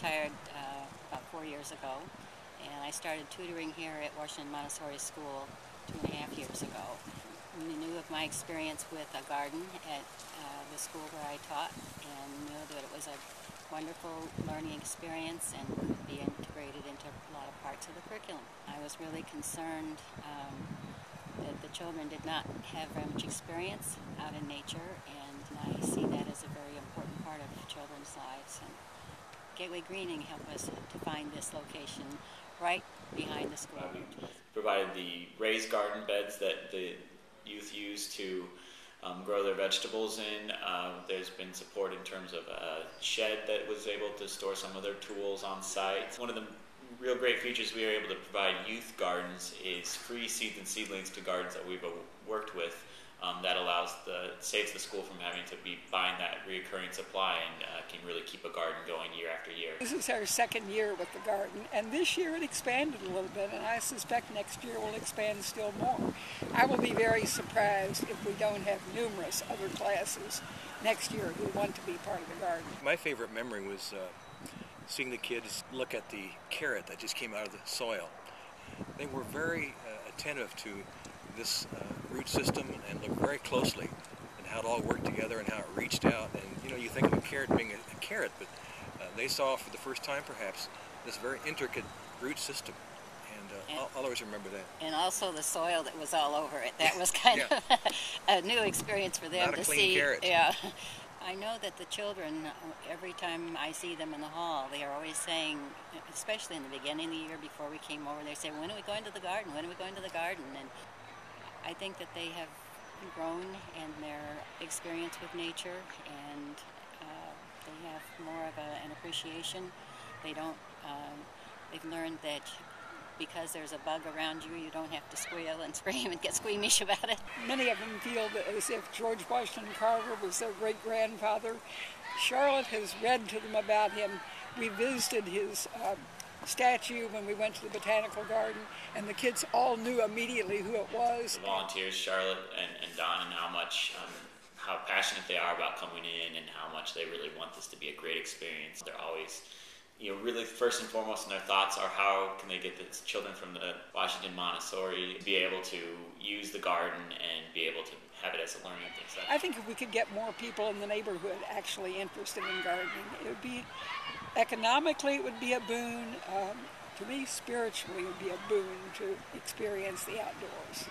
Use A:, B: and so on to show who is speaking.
A: retired about 4 years ago, and I started tutoring here at Washington Montessori School 2.5 years ago. I knew of my experience with a garden at the school where I taught, and knew that it was a wonderful learning experience and could be integrated into a lot of parts of the curriculum. I was really concerned that the children did not have very much experience out in nature, and I see that as a very important part of children's lives. And Gateway Greening helped us to find this location right behind the school.
B: We provided the raised garden beds that the youth use to grow their vegetables in. There's been support in terms of a shed that was able to store some of their tools on site. One of the real great features we are able to provide youth gardens is free seeds and seedlings to gardens that we've worked with. That saves the school from having to be buying that reoccurring supply, and can really keep a garden going year after year.
C: This is our second year with the garden, and this year it expanded a little bit, and I suspect next year will expand still more. I will be very surprised if we don't have numerous other classes next year who want to be part of the garden.
D: My favorite memory was seeing the kids look at the carrot that just came out of the soil. They were very attentive to this root system and looked very closely and how it all worked together and how it reached out. And you think of a carrot being a carrot, but they saw for the first time perhaps this very intricate root system. And I'll always remember that.
A: And also the soil that was all over it. That was kind of a new experience for them
D: Not
A: to
D: a clean
A: see.
D: Carrot.
A: Yeah. I know that the children, every time I see them in the hall, they are always saying, especially in the beginning of the year before we came over, they say, "When are we going to the garden? When are we going to the garden?" And I think that they have grown in their experience with nature, and they have more of an appreciation. They've learned that because there's a bug around you, you don't have to squeal and scream and get squeamish about it.
C: Many of them feel that as if George Washington Carver was their great-grandfather. Charlotte has read to them about him. We visited his statue when we went to the botanical garden, and the kids all knew immediately who it was.
B: The volunteers, Charlotte and Don, and how passionate they are about coming in and how much they really want this to be a great experience. They're always really first and foremost in their thoughts are how can they get the children from the Washington Montessori to be able to use the garden and be able to have it as a learning thing.
C: I think if we could get more people in the neighborhood actually interested in gardening, it would be, economically it would be a boon. To me, spiritually it would be a boon to experience the outdoors.